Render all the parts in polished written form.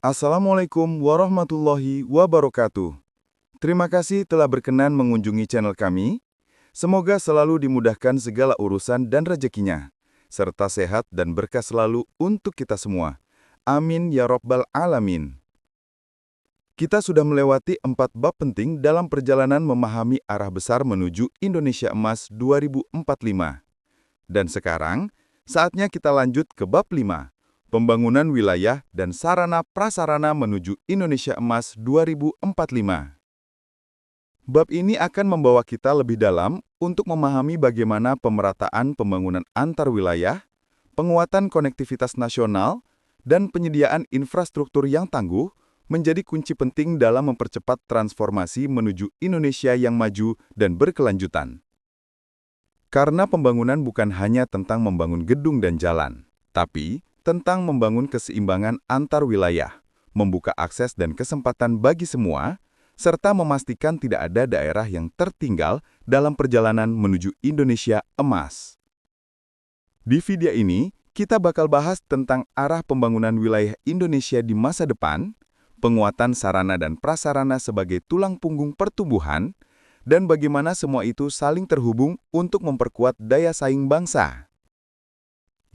Assalamualaikum warahmatullahi wabarakatuh. Terima kasih telah berkenan mengunjungi channel kami. Semoga selalu dimudahkan segala urusan dan rezekinya, serta sehat dan berkah selalu untuk kita semua. Amin ya Rabbal Alamin. Kita sudah melewati 4 bab penting dalam perjalanan memahami arah besar menuju Indonesia Emas 2045. Dan sekarang, saatnya kita lanjut ke bab 5. Pembangunan wilayah dan sarana prasarana menuju Indonesia Emas 2045. Bab ini akan membawa kita lebih dalam untuk memahami bagaimana pemerataan pembangunan antar wilayah, penguatan konektivitas nasional, dan penyediaan infrastruktur yang tangguh menjadi kunci penting dalam mempercepat transformasi menuju Indonesia yang maju dan berkelanjutan. Karena pembangunan bukan hanya tentang membangun gedung dan jalan, tapi tentang membangun keseimbangan antar wilayah, membuka akses dan kesempatan bagi semua, serta memastikan tidak ada daerah yang tertinggal dalam perjalanan menuju Indonesia Emas. Di video ini, kita bakal bahas tentang arah pembangunan wilayah Indonesia di masa depan, penguatan sarana dan prasarana sebagai tulang punggung pertumbuhan, dan bagaimana semua itu saling terhubung untuk memperkuat daya saing bangsa.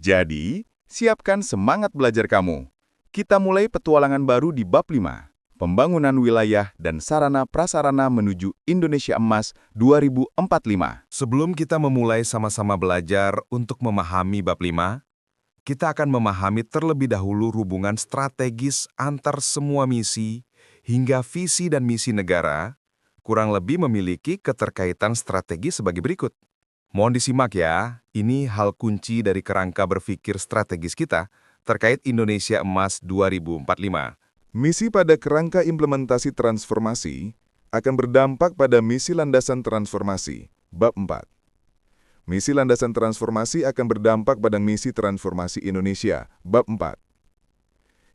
Jadi, siapkan semangat belajar kamu. Kita mulai petualangan baru di bab 5. Pembangunan wilayah dan sarana prasarana menuju Indonesia Emas 2045. Sebelum kita memulai sama-sama belajar untuk memahami bab 5, kita akan memahami terlebih dahulu hubungan strategis antar semua misi hingga visi dan misi negara, kurang lebih memiliki keterkaitan strategis sebagai berikut. Mohon disimak ya, ini hal kunci dari kerangka berpikir strategis kita terkait Indonesia Emas 2045. Misi pada kerangka implementasi transformasi akan berdampak pada misi landasan transformasi, bab 4. Misi landasan transformasi akan berdampak pada misi transformasi Indonesia, bab 4.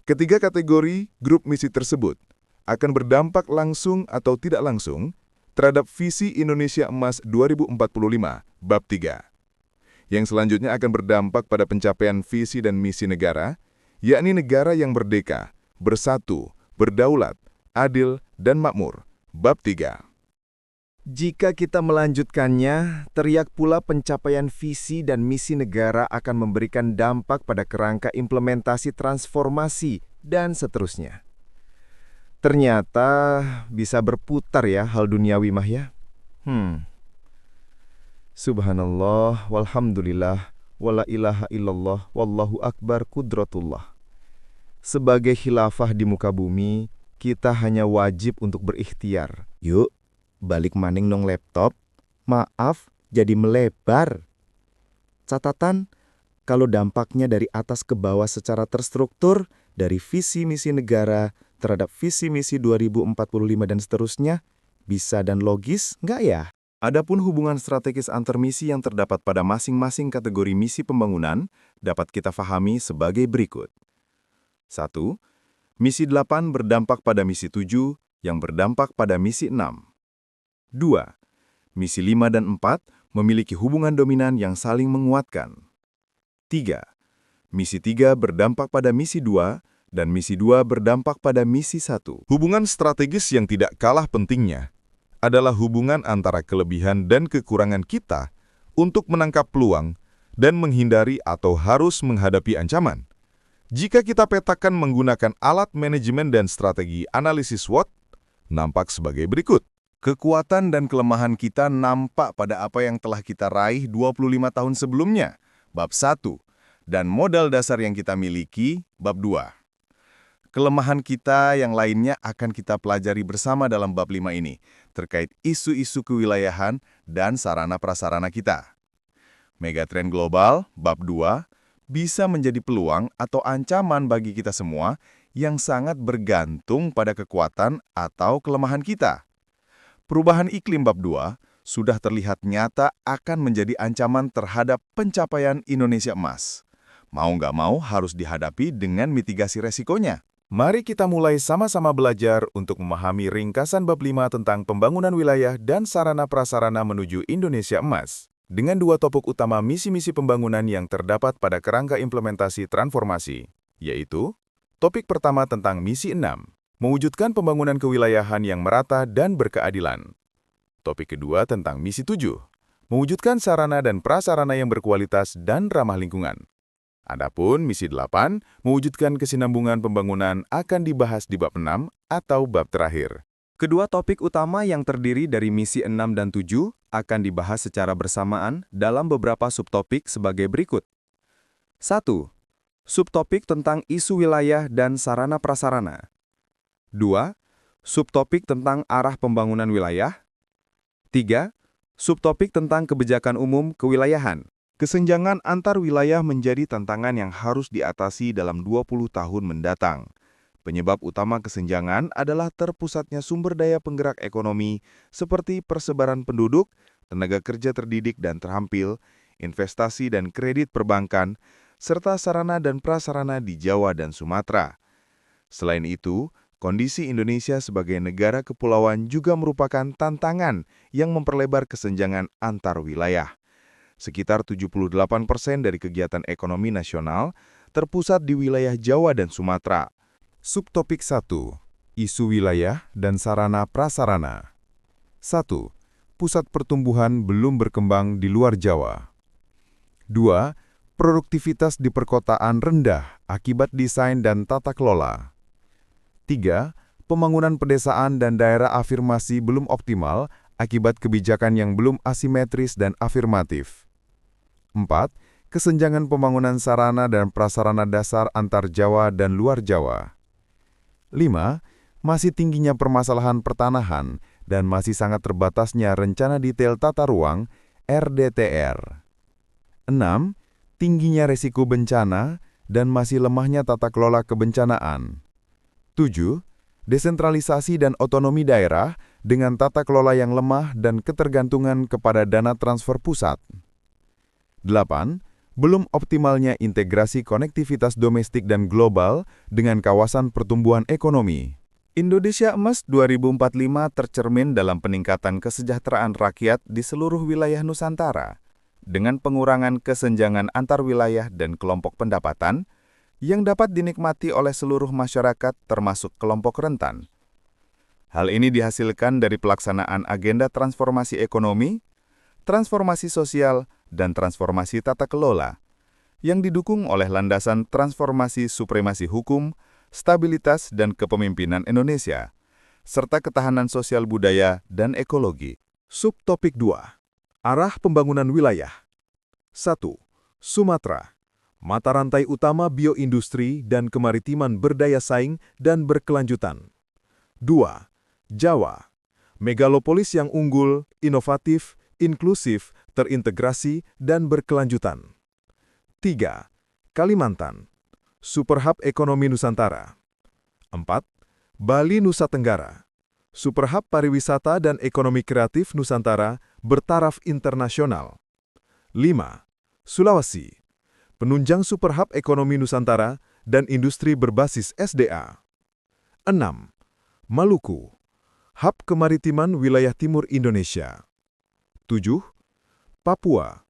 Ketiga kategori grup misi tersebut akan berdampak langsung atau tidak langsung terhadap visi Indonesia Emas 2045, bab 3. Yang selanjutnya akan berdampak pada pencapaian visi dan misi negara, yakni negara yang merdeka, bersatu, berdaulat, adil, dan makmur, bab 3. Jika kita melanjutkannya, teriak pula pencapaian visi dan misi negara akan memberikan dampak pada kerangka implementasi transformasi, dan seterusnya. Ternyata bisa berputar ya hal duniawi mah ya. Subhanallah, walhamdulillah, wala ilaha illallah, wallahu akbar kudratullah. Sebagai khilafah di muka bumi, kita hanya wajib untuk berikhtiar. Yuk, balik maning nong laptop. Maaf, jadi melebar. Catatan, kalau dampaknya dari atas ke bawah secara terstruktur, dari visi misi negara terhadap visi misi 2045 dan seterusnya, bisa dan logis nggak ya? Adapun hubungan strategis antar misi yang terdapat pada masing-masing kategori misi pembangunan dapat kita fahami sebagai berikut. 1. Misi 8 berdampak pada misi 7 yang berdampak pada misi 6. 2. Misi 5 dan 4 memiliki hubungan dominan yang saling menguatkan. 3. Misi 3 berdampak pada misi 2 dan misi 2 berdampak pada misi 1. Hubungan strategis yang tidak kalah pentingnya adalah hubungan antara kelebihan dan kekurangan kita untuk menangkap peluang dan menghindari atau harus menghadapi ancaman. Jika kita petakan menggunakan alat manajemen dan strategi analisis SWOT, nampak sebagai berikut. Kekuatan dan kelemahan kita nampak pada apa yang telah kita raih 25 tahun sebelumnya, bab 1, dan modal dasar yang kita miliki, bab 2. Kelemahan kita yang lainnya akan kita pelajari bersama dalam bab 5 ini, terkait isu-isu kewilayahan dan sarana-prasarana kita. Megatrend global, bab 2, bisa menjadi peluang atau ancaman bagi kita semua yang sangat bergantung pada kekuatan atau kelemahan kita. Perubahan iklim bab 2 sudah terlihat nyata akan menjadi ancaman terhadap pencapaian Indonesia Emas. Mau nggak mau harus dihadapi dengan mitigasi resikonya. Mari kita mulai sama-sama belajar untuk memahami ringkasan bab 5 tentang pembangunan wilayah dan sarana prasarana menuju Indonesia Emas, dengan 2 topik utama misi-misi pembangunan yang terdapat pada kerangka implementasi transformasi, yaitu Topik pertama tentang misi 6, mewujudkan pembangunan kewilayahan yang merata dan berkeadilan. Topik kedua tentang misi 7, mewujudkan sarana dan prasarana yang berkualitas dan ramah lingkungan. Adapun misi 8, mewujudkan kesinambungan pembangunan akan dibahas di bab 6 atau bab terakhir. Kedua topik utama yang terdiri dari misi 6 dan 7 akan dibahas secara bersamaan dalam beberapa subtopik sebagai berikut. 1. Subtopik tentang isu wilayah dan sarana prasarana. 2. Subtopik tentang arah pembangunan wilayah. 3. Subtopik tentang kebijakan umum kewilayahan. Kesenjangan antar wilayah menjadi tantangan yang harus diatasi dalam 20 tahun mendatang. Penyebab utama kesenjangan adalah terpusatnya sumber daya penggerak ekonomi seperti persebaran penduduk, tenaga kerja terdidik dan terampil, investasi dan kredit perbankan, serta sarana dan prasarana di Jawa dan Sumatera. Selain itu, kondisi Indonesia sebagai negara kepulauan juga merupakan tantangan yang memperlebar kesenjangan antar wilayah. Sekitar 78% dari kegiatan ekonomi nasional terpusat di wilayah Jawa dan Sumatera. Subtopik 1. Isu wilayah dan sarana prasarana. 1. Pusat pertumbuhan belum berkembang di luar Jawa. 2. Produktivitas di perkotaan rendah akibat desain dan tata kelola. 3. Pembangunan pedesaan dan daerah afirmasi belum optimal akibat kebijakan yang belum asimetris dan afirmatif. 4. Kesenjangan pembangunan sarana dan prasarana dasar antar Jawa dan luar Jawa. 5. Masih tingginya permasalahan pertanahan dan masih sangat terbatasnya rencana detail tata ruang (RDTR). 6. Tingginya resiko bencana dan masih lemahnya tata kelola kebencanaan. 7. Desentralisasi dan otonomi daerah dengan tata kelola yang lemah dan ketergantungan kepada dana transfer pusat. 8. Belum optimalnya integrasi konektivitas domestik dan global dengan kawasan pertumbuhan ekonomi. Indonesia Emas 2045 tercermin dalam peningkatan kesejahteraan rakyat di seluruh wilayah Nusantara, dengan pengurangan kesenjangan antar wilayah dan kelompok pendapatan yang dapat dinikmati oleh seluruh masyarakat termasuk kelompok rentan. Hal ini dihasilkan dari pelaksanaan agenda transformasi ekonomi, transformasi sosial, dan transformasi tata kelola, yang didukung oleh landasan transformasi supremasi hukum, stabilitas dan kepemimpinan Indonesia, serta ketahanan sosial budaya dan ekologi. Subtopik 2. Arah pembangunan wilayah. 1. Sumatera. Mata rantai utama bioindustri dan kemaritiman berdaya saing dan berkelanjutan. 2. Jawa. Megalopolis yang unggul, inovatif, inklusif, terintegrasi, dan berkelanjutan. 3. Kalimantan. Superhub ekonomi Nusantara. 4. Bali Nusa Tenggara. Superhub pariwisata dan ekonomi kreatif Nusantara bertaraf internasional. 5. Sulawesi. Penunjang Superhub ekonomi Nusantara dan industri berbasis SDA. 6. Maluku. Hub kemaritiman wilayah timur Indonesia. 7. Papua.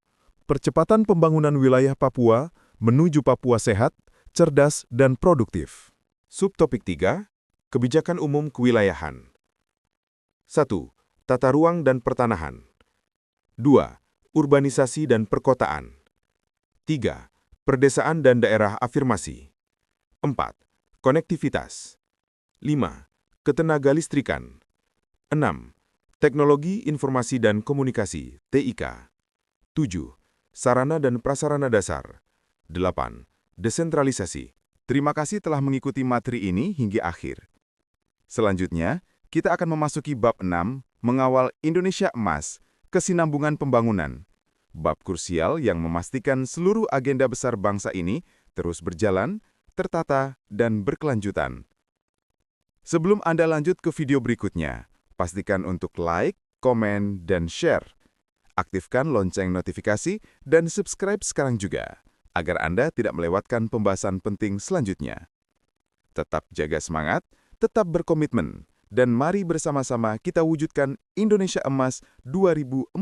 Percepatan pembangunan wilayah Papua menuju Papua sehat, cerdas, dan produktif. Subtopik 3. Kebijakan umum kewilayahan. 1. Tata ruang dan pertanahan. 2. Urbanisasi dan perkotaan. 3. Perdesaan dan daerah afirmasi. 4. Konektivitas. 5. Ketenagalistrikan. 6. Teknologi Informasi dan Komunikasi (TIK). 7. Sarana dan prasarana dasar. 8. Desentralisasi. Terima kasih telah mengikuti materi ini hingga akhir. Selanjutnya, kita akan memasuki bab 6, mengawal Indonesia Emas, kesinambungan pembangunan. Bab krusial yang memastikan seluruh agenda besar bangsa ini terus berjalan, tertata, dan berkelanjutan. Sebelum Anda lanjut ke video berikutnya, pastikan untuk like, komen, dan share. Aktifkan lonceng notifikasi dan subscribe sekarang juga, agar Anda tidak melewatkan pembahasan penting selanjutnya. Tetap jaga semangat, tetap berkomitmen, dan mari bersama-sama kita wujudkan Indonesia Emas 2045.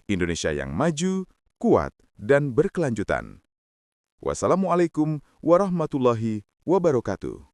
Indonesia yang maju, kuat, dan berkelanjutan. Wassalamualaikum warahmatullahi wabarakatuh.